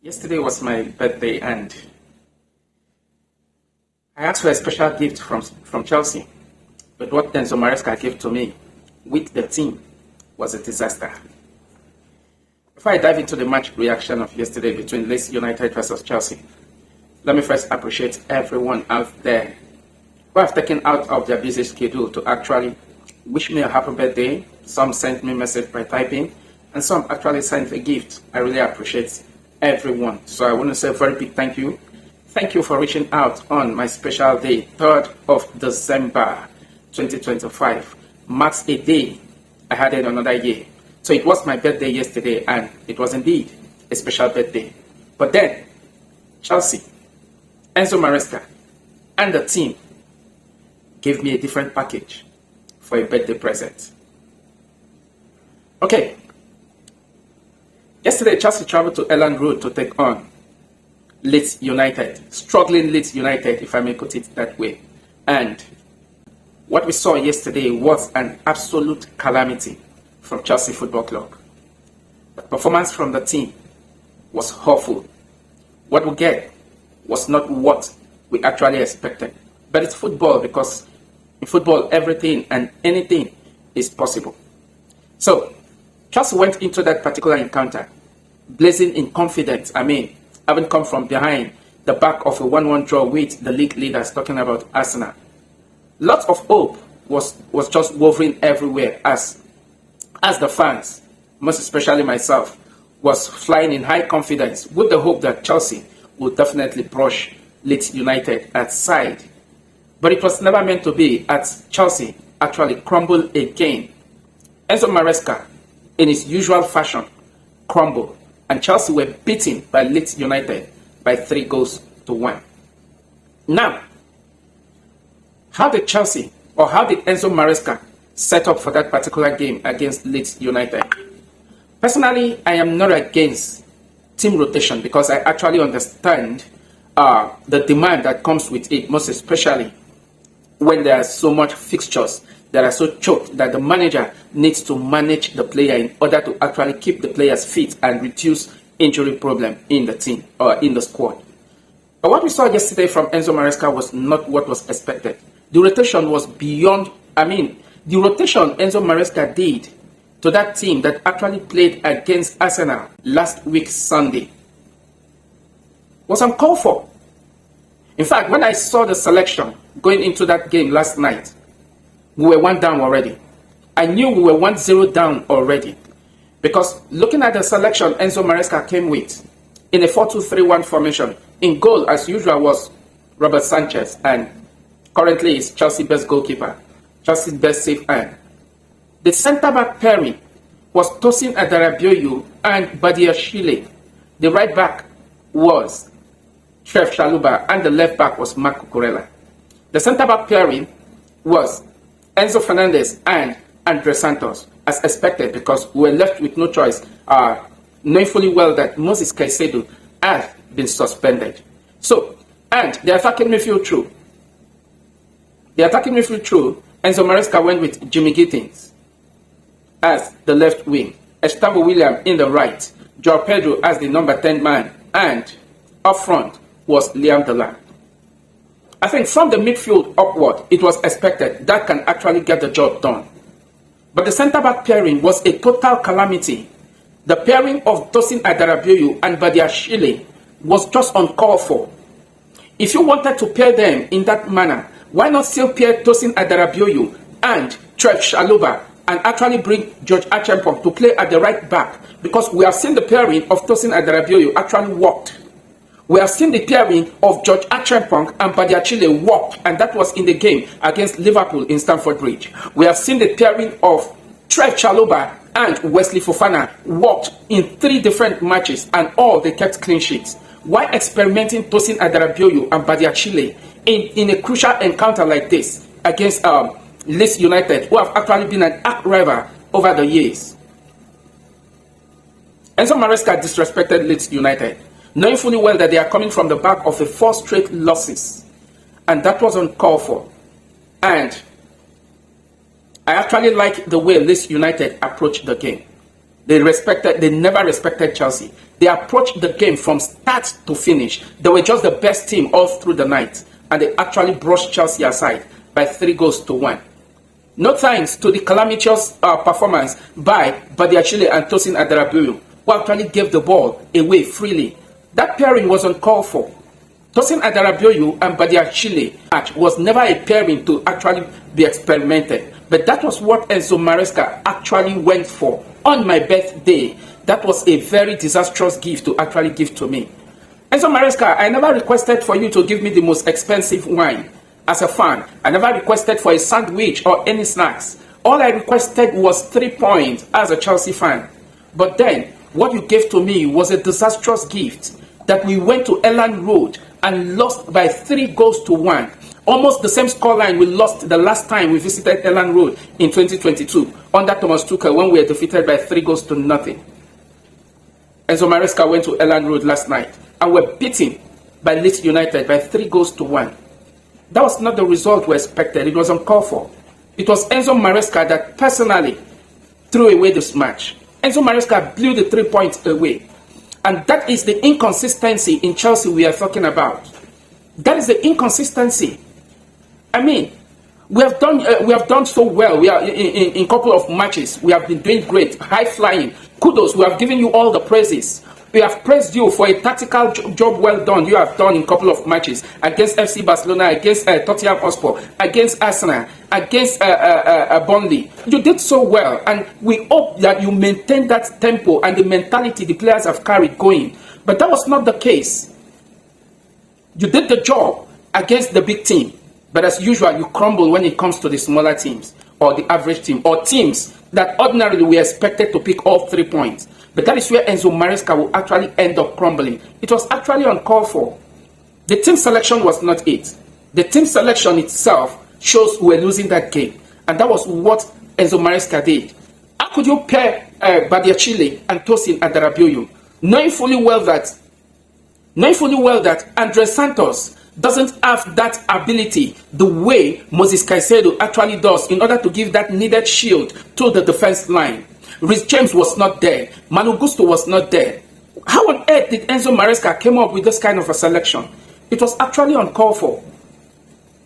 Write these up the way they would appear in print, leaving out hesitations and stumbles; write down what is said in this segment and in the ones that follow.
Yesterday was my birthday and I asked for a special gift from Chelsea. But what Enzo Maresca gave to me with the team was a disaster. Before I dive into the match reaction of yesterday between Leeds United versus Chelsea, let me first appreciate everyone out there who have taken out of their busy schedule to actually wish me a happy birthday. Some sent me a message by typing, and some actually sent a gift. I really appreciate everyone. So I want to say a very big thank you. Thank you for reaching out on my special day, 3rd of December 2025. Marks a day I had in another year. So it was my birthday yesterday, and it was indeed a special birthday. But then, Chelsea, Enzo Maresca, and the team gave me a different package for a birthday present. Okay. Yesterday, Chelsea traveled to Elland Road to take on Leeds United, struggling Leeds United, if I may put it that way. And what we saw yesterday was an absolute calamity from Chelsea Football Club. The performance from the team was awful. What we get was not what we actually expected. But it's football, because in football, everything and anything is possible. So, Chelsea went into that particular encounter blazing in confidence. Having come from behind the back of a 1-1 draw with the league leaders, talking about Arsenal. Lots of hope was just woven everywhere as the fans, most especially myself, was flying in high confidence with the hope that Chelsea would definitely brush Leeds United aside. But it was never meant to be, as Chelsea actually crumbled again. Enzo Maresca, in his usual fashion, crumbled, and Chelsea were beaten by Leeds United by 3-1. Now, how did Chelsea, or how did Enzo Maresca set up for that particular game against Leeds United? Personally, I am not against team rotation, because I actually understand the demand that comes with it, most especially when there are so much fixtures that are so choked that the manager needs to manage the player in order to actually keep the players fit and reduce injury problem in the team or in the squad. But what we saw yesterday from Enzo Maresca was not what was expected. The rotation was beyond, the rotation Enzo Maresca did to that team that actually played against Arsenal last week Sunday was uncalled for. In fact, when I saw the selection going into that game last night, we were 1 down already. I knew we were 1-0 down already, because looking at the selection Enzo Maresca came with in a 4-2-3-1 formation, in goal as usual was Robert Sanchez, and currently is Chelsea's best goalkeeper, Chelsea's best save hand. The centre-back pairing was Tosin Adarabioyo and Badiashile. The right back was Trev Chalobah, and the left back was Marc Cucurella. The centre-back pairing was Enzo Fernandez and Andre Santos, as expected, because we were left with no choice, knowing fully well that Moses Caicedo had been suspended. So, and the attacking midfield through, Enzo Maresca went with Jimmy Gittins as the left wing, Estavo William in the right, Joao Pedro as the number 10 man, and up front was Liam Delap. I think from the midfield upward, it was expected that can actually get the job done. But the centre-back pairing was a total calamity. The pairing of Tosin Adarabioyo and Badiashile was just uncalled for. If you wanted to pair them in that manner, why not still pair Tosin Adarabioyo and Trev Chalobah and actually bring George Achampong to play at the right back? Because we have seen the pairing of Tosin Adarabioyo actually worked. We have seen the pairing of George Achampong and Badiashile work, and that was in the game against Liverpool in Stamford Bridge. We have seen the pairing of Trev Chalobah and Wesley Fofana worked in 3 different matches, and all they kept clean sheets. Why experimenting Tosin Adarabioyo and Badiashile in a crucial encounter like this against Leeds United, who have actually been an arch rival over the years? Enzo Maresca disrespected Leeds United, knowing fully well that they are coming from the back of 4 straight losses. And that was uncalled for. And I actually like the way Leeds United approached the game. They never respected Chelsea. They approached the game from start to finish. They were just the best team all through the night. And they actually brushed Chelsea aside by 3-1. No thanks to the calamitous performance by Badiashile and Tosin Adarabioyo, who actually gave the ball away freely. That pairing was uncalled for. Tosin Adarabioyo and Badiashile was never a pairing to actually be experimented. But that was what Enzo Maresca actually went for on my birthday. That was a very disastrous gift to actually give to me. Enzo Maresca, I never requested for you to give me the most expensive wine. As a fan, I never requested for a sandwich or any snacks. All I requested was 3 points as a Chelsea fan. But then, what you gave to me was a disastrous gift that we went to Elland Road and lost by 3-1. Almost the same scoreline we lost the last time we visited Elland Road in 2022 under Thomas Tuchel when we were defeated by 3-0. Enzo Maresca went to Elland Road last night and were beaten by Leeds United by 3-1. That was not the result we expected. It was uncalled for. It was Enzo Maresca that personally threw away this match. Enzo Maresca blew the 3 points away. And that is the inconsistency in Chelsea we are talking about. That is the inconsistency. I mean, we have done so well. We are in a couple of matches. We have been doing great, high flying. Kudos. We have given you all the praises. We have praised you for a tactical job well done. You have done in a couple of matches against FC Barcelona, against Tottenham Hotspur, against Arsenal, against Burnley. You did so well, and we hope that you maintain that tempo and the mentality the players have carried going. But that was not the case. You did the job against the big team, but as usual, you crumble when it comes to the smaller teams or the average team or teams that ordinarily we expected to pick all 3 points. But that is where Enzo Maresca will actually end up crumbling. It was actually uncalled for. The team selection was not it. The team selection itself shows we were losing that game. And that was what Enzo Maresca did. How could you pair Badiashile and Tosin Adarabioyo, knowing fully well that Andre Santos doesn't have that ability the way Moses Caicedo actually does in order to give that needed shield to the defense line? Rhys James was not there. Malo Gusto was not there. How on earth did Enzo Maresca come up with this kind of a selection? It was actually uncalled for.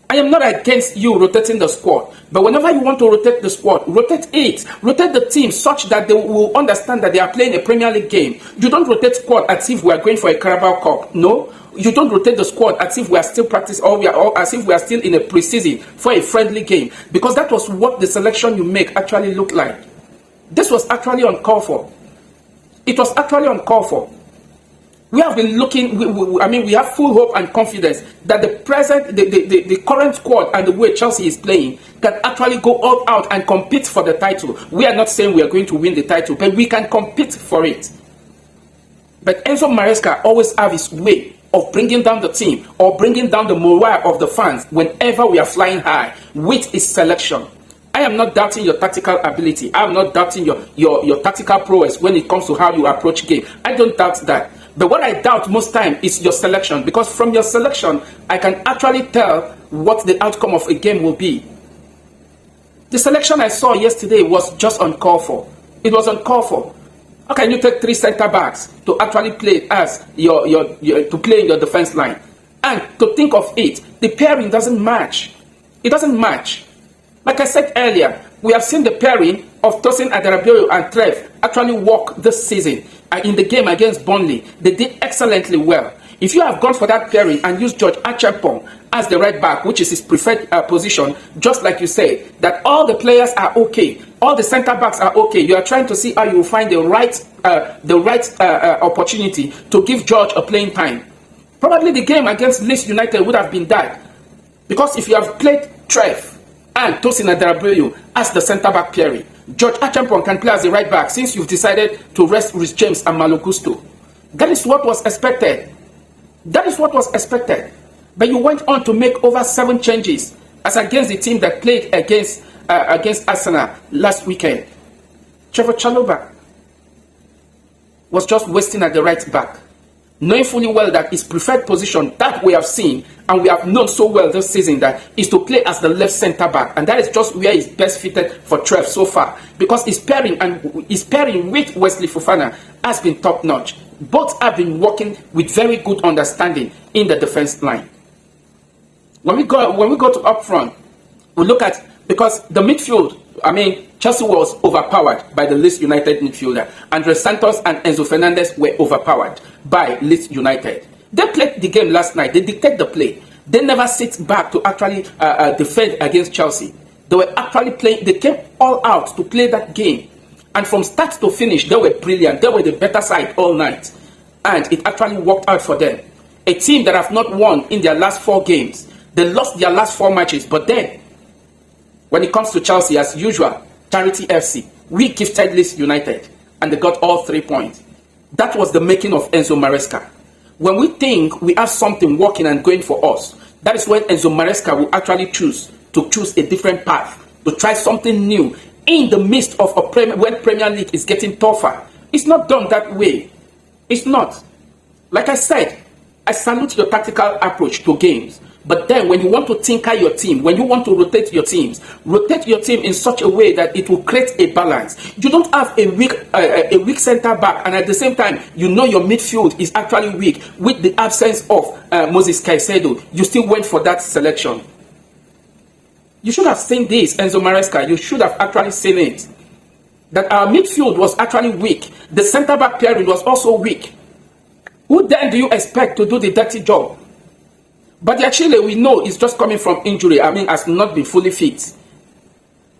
I am not against you rotating the squad, but whenever you want to rotate the squad, rotate it. Rotate the team such that they will understand that they are playing a Premier League game. You don't rotate squad as if we are going for a Carabao Cup. No. You don't rotate the squad as if we are still practicing or as if we are still in a pre-season for a friendly game. Because that was what the selection you make actually looked like. This was actually uncalled for. It was actually uncalled for. We have been looking, we have full hope and confidence that the current squad and the way Chelsea is playing can actually go all out and compete for the title. We are not saying we are going to win the title, but we can compete for it. But Enzo Maresca always have his way of bringing down the team or bringing down the morale of the fans whenever we are flying high with his selection. I am not doubting your tactical ability. I am not doubting your tactical prowess when it comes to how you approach game. I don't doubt that. But what I doubt most time is your selection, because from your selection, I can actually tell what the outcome of a game will be. The selection I saw yesterday was just uncalled for. It was uncalled for. How can you take 3 center backs to actually play as to play in your defense line? And to think of it, the pairing doesn't match. It doesn't match. Like I said earlier, we have seen the pairing of Tosin Adarabioyo and Trev actually work this season. In the game against Burnley, they did excellently well. If you have gone for that pairing and used George Acheampong as the right back, which is his preferred position, just like you said, that all the players are okay, all the centre backs are okay, you are trying to see how you will find the right opportunity to give George a playing time. Probably the game against Leeds United would have been that. Because if you have played Trev and Tosin Adarabioyo as the centre-back pairing, George Acheampong can play as the right back since you've decided to rest Rhys James and Malo Gusto. That is what was expected. That is what was expected. But you went on to make over 7 changes as against the team that played against Arsenal last weekend. Trevor Chalobah was just wasting at the right back. knowing fully well that his preferred position that we have seen and we have known so well this season that is to play as the left centre back, and that is just where he's best fitted for Trev so far, because his pairing with Wesley Fofana has been top notch. Both have been working with very good understanding in the defence line. When we go to up front, we look at, because the midfield, Chelsea was overpowered by the Leeds United midfielder. Andre Santos and Enzo Fernandez were overpowered by Leeds United. They played the game last night. They dictate the play. They never sit back to actually defend against Chelsea. They were actually playing. They came all out to play that game. And from start to finish, they were brilliant. They were the better side all night. And it actually worked out for them. A team that have not won in their last 4 games. They lost their last 4 matches. But then, when it comes to Chelsea, as usual, Charity FC, we gifted Leeds United, and they got all 3 points. That was the making of Enzo Maresca. When we think we have something working and going for us, that is when Enzo Maresca will actually choose a different path, to try something new in the midst of when Premier League is getting tougher. It's not done that way. It's not. Like I said, I salute your tactical approach to games. But then when you want to tinker your team, when you want to rotate your team in such a way that it will create a balance. You don't have a weak centre back, and at the same time, you know your midfield is actually weak with the absence of Moses Caicedo. You still went for that selection. You should have seen this, Enzo Maresca. You should have actually seen it. That our midfield was actually weak. The centre back pairing was also weak. Who then do you expect to do the dirty job? But the Chile we know is just coming from injury. Has not been fully fit.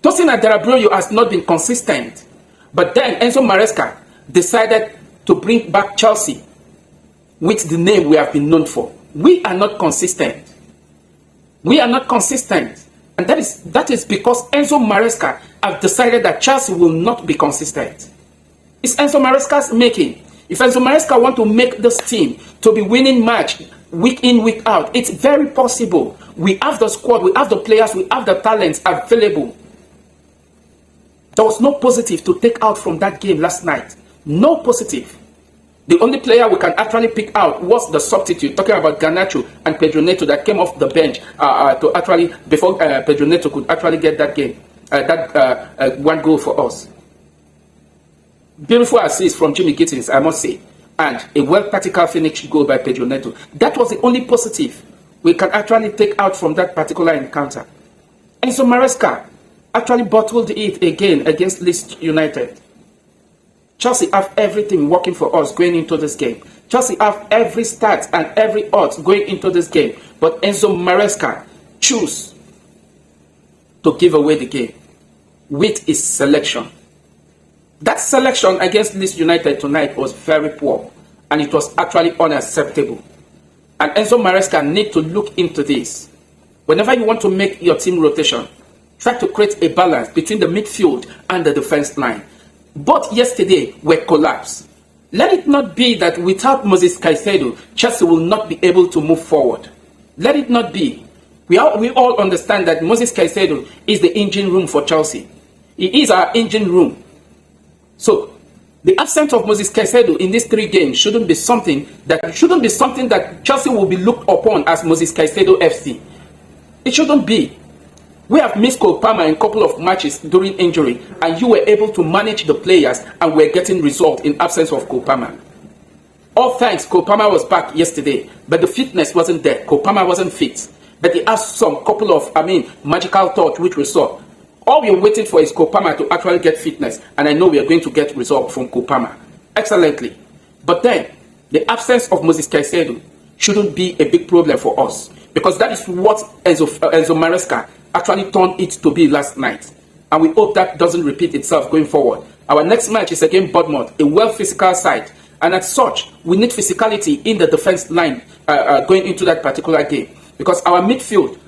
Tosin Adarabioyo has not been consistent. But then Enzo Maresca decided to bring back Chelsea with the name we have been known for. We are not consistent. We are not consistent. And that is because Enzo Maresca have decided that Chelsea will not be consistent. It's Enzo Maresca's making. If Enzo Maresca want to make this team to be winning match week in, week out, it's very possible. We have the squad, we have the players, we have the talents available. There was no positive to take out from that game last night. No positive. The only player we can actually pick out was the substitute, talking about Garnacho and Pedro Neto, that came off the bench to actually, before Pedro Neto could actually get that game, one goal for us. Beautiful assist from Jimmy Gittins, I must say. And a well-tactical finish goal by Pedro Neto. That was the only positive we can actually take out from that particular encounter. Enzo Maresca actually bottled it again against Leeds United. Chelsea have everything working for us going into this game. Chelsea have every stat and every odds going into this game. But Enzo Maresca chose to give away the game with his selection. That selection against Leeds United tonight was very poor, and it was actually unacceptable. And Enzo Maresca need to look into this. Whenever you want to make your team rotation, try to create a balance between the midfield and the defense line. Both yesterday were collapsed. Let it not be that without Moses Caicedo, Chelsea will not be able to move forward. Let it not be. We all understand that Moses Caicedo is the engine room for Chelsea. He is our engine room. So, the absence of Moses Caicedo in these 3 games shouldn't be something that Chelsea will be looked upon as Moses Caicedo FC. It shouldn't be. We have missed Cole Palmer in a couple of matches during injury, and you were able to manage the players and were getting results in absence of Cole Palmer. All thanks, Cole Palmer was back yesterday, but the fitness wasn't there. Cole Palmer wasn't fit. But he has some couple of, magical touch which we saw. All we are waiting for is Cole Palmer to actually get fitness, and I know we are going to get results from Cole Palmer excellently. But then, the absence of Moses Caicedo shouldn't be a big problem for us, because that is what Enzo Maresca actually turned it to be last night. And we hope that doesn't repeat itself going forward. Our next match is against Bournemouth, a well-physical side, and as such, we need physicality in the defense line going into that particular game, because our midfield,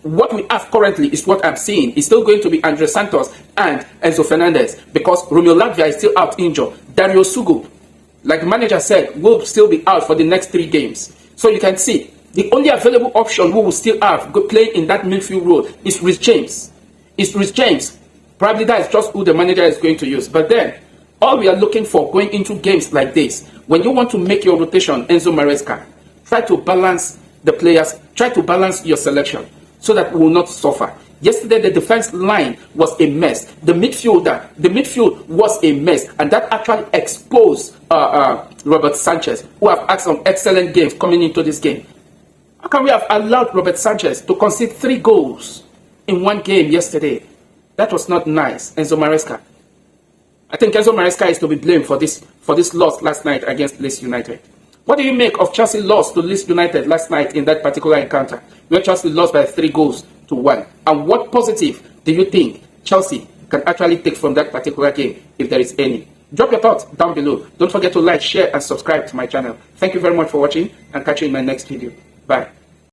what we have currently is what I'm seeing. It's still going to be Andre Santos and Enzo Fernandez, because Romeo Lavia is still out injured. Dario Sugo, like the manager said, will still be out for the next 3 games. So you can see, the only available option who will still have playing in that midfield role is Rhys James. Probably that is just who the manager is going to use. But then, all we are looking for going into games like this, when you want to make your rotation, Enzo Maresca, try to balance the players, try to balance your selection so that we will not suffer. Yesterday, the defense line was a mess. The midfield was a mess, and that actually exposed Robert Sanchez, who have had some excellent games coming into this game. How can we have allowed Robert Sanchez to concede 3 goals in one game yesterday? That was not nice, Enzo Maresca. I think Enzo Maresca is to be blamed for this loss last night against Leeds United. What do you make of Chelsea loss to Leeds United last night in that particular encounter, where Chelsea lost by 3-1? And what positive do you think Chelsea can actually take from that particular game, if there is any? Drop your thoughts down below. Don't forget to like, share, and subscribe to my channel. Thank you very much for watching, and catch you in my next video. Bye.